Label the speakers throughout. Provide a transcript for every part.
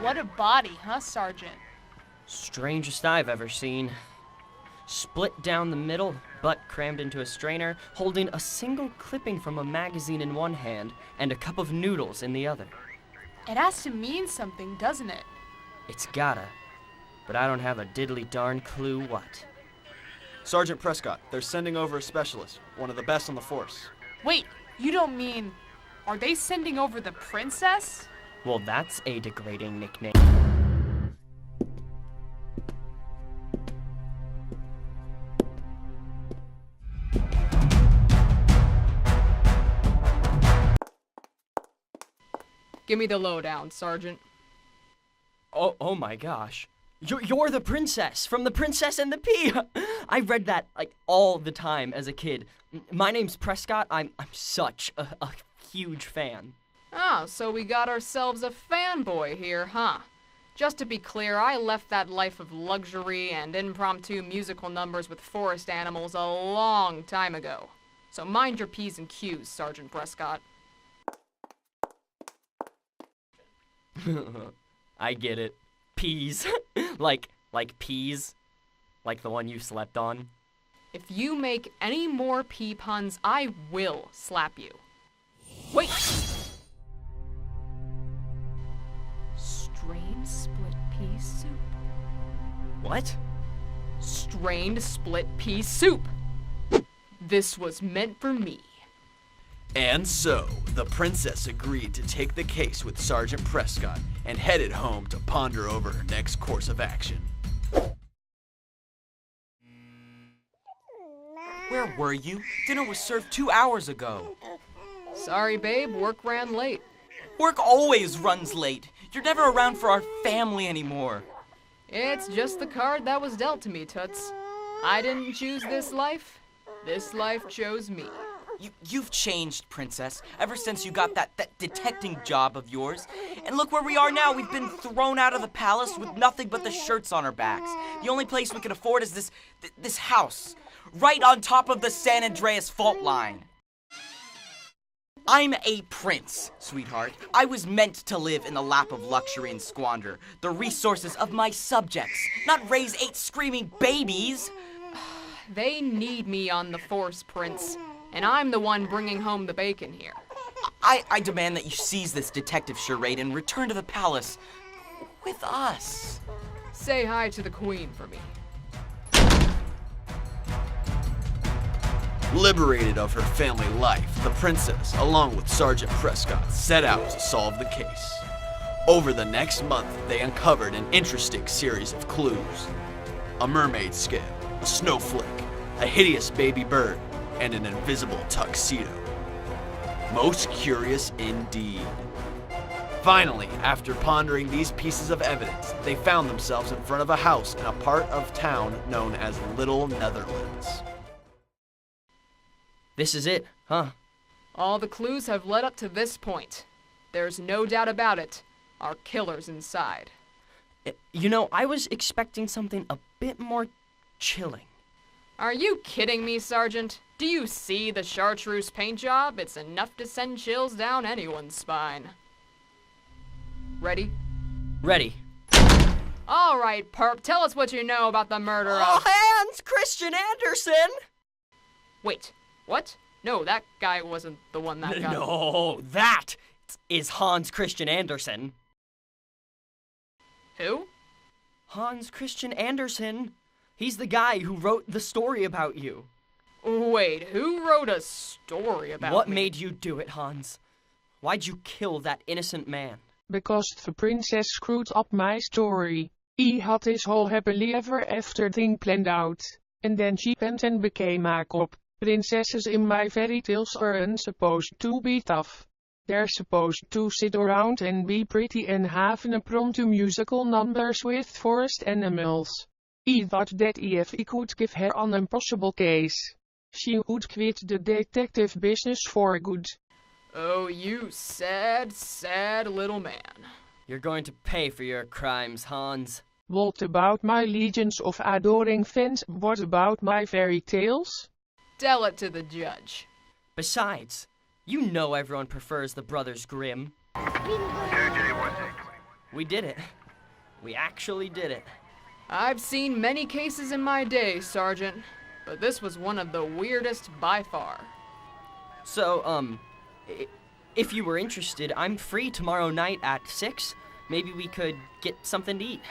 Speaker 1: What a body, huh, Sergeant?
Speaker 2: Strangest I've ever seen. Split down the middle, butt crammed into a strainer, holding a single clipping from a magazine in one hand and a cup of noodles in the other.
Speaker 1: It has to mean something, doesn't it?
Speaker 2: It's gotta, but I don't have a diddly darn clue what.
Speaker 3: Sergeant Prescott, they're sending over a specialist, one of the best on the force.
Speaker 1: Wait, you don't mean... Are they sending over the princess?
Speaker 2: Well, that's a degrading nickname.
Speaker 4: Give me the lowdown, Sergeant.
Speaker 2: Oh my gosh. You're the princess from The Princess and the Pea. I read that like all the time as a kid. My name's Prescott. I'm such a huge fan.
Speaker 4: Oh, so we got ourselves a fanboy here, huh? Just to be clear, I left that life of luxury and impromptu musical numbers with forest animals a long time ago. So mind your P's and Q's, Sergeant Prescott.
Speaker 2: I get it. Peas. like peas? Like the one you slept on?
Speaker 4: If you make any more pea puns, I will slap you. Wait! Strained split pea soup.
Speaker 2: What?
Speaker 4: Strained split pea soup. This was meant for me.
Speaker 3: And so, the princess agreed to take the case with Sergeant Prescott and headed home to ponder over her next course of action.
Speaker 5: Where were you? Dinner was served 2 hours ago.
Speaker 4: Sorry, babe, work ran late.
Speaker 5: Work always runs late. You're never around for our family anymore.
Speaker 4: It's just the card that was dealt to me, Toots. I didn't choose this life. This life chose me.
Speaker 5: You've changed, Princess, ever since you got that detecting job of yours. And look where we are now. We've been thrown out of the palace with nothing but the shirts on our backs. The only place we can afford is this house, right on top of the San Andreas fault line. I'm a prince, sweetheart. I was meant to live in the lap of luxury and squander the resources of my subjects, not raise 8 screaming babies.
Speaker 4: They need me on the force, Prince. And I'm the one bringing home the bacon here.
Speaker 5: I demand that you seize this detective charade and return to the palace with us.
Speaker 4: Say hi to the queen for me.
Speaker 3: Liberated of her family life, the princess, along with Sergeant Prescott, set out to solve the case. Over the next month, they uncovered an interesting series of clues. A mermaid skin, a snowflake, a hideous baby bird, and an invisible tuxedo. Most curious indeed. Finally, after pondering these pieces of evidence, they found themselves in front of a house in a part of town known as Little Netherlands.
Speaker 2: This is it, huh?
Speaker 4: All the clues have led up to this point. There's no doubt about it. Our killer's inside.
Speaker 2: You know, I was expecting something a bit more chilling.
Speaker 4: Are you kidding me, Sergeant? Do you see the chartreuse paint job? It's enough to send chills down anyone's spine. Ready?
Speaker 2: Ready.
Speaker 4: All right, perp, tell us what you know about the murder of...
Speaker 2: Hans Christian Andersen!
Speaker 4: Wait, what? No, that guy wasn't the one that got...
Speaker 2: No, that is Hans Christian Andersen.
Speaker 4: Who?
Speaker 2: Hans Christian Andersen. He's the guy who wrote the story about you.
Speaker 4: Wait, who wrote a story about
Speaker 2: What
Speaker 4: me?
Speaker 2: made you do it, Hans? Why'd you kill that innocent man?
Speaker 6: Because the princess screwed up my story. He had his whole happily ever after thing planned out. And then she went and became a cop. Princesses in my fairy tales aren't supposed to be tough. They're supposed to sit around and be pretty and have an impromptu musical numbers with forest animals. He thought that if he could give her an impossible case, she would quit the detective business for good.
Speaker 4: Oh, you sad, sad little man.
Speaker 2: You're going to pay for your crimes, Hans.
Speaker 6: What about my legions of adoring fans? What about my fairy tales?
Speaker 4: Tell it to the judge.
Speaker 2: Besides, you know everyone prefers the Brothers Grimm. We did it. We actually did it.
Speaker 4: I've seen many cases in my day, Sergeant, but this was one of the weirdest by far.
Speaker 2: So, if you were interested, I'm free tomorrow night at 6. Maybe we could get something to eat.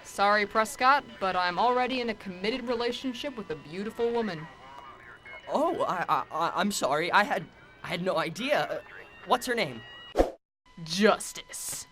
Speaker 4: Sorry, Prescott, but I'm already in a committed relationship with a beautiful woman.
Speaker 2: Oh, I'm sorry. I had no idea. What's her name?
Speaker 4: Justice.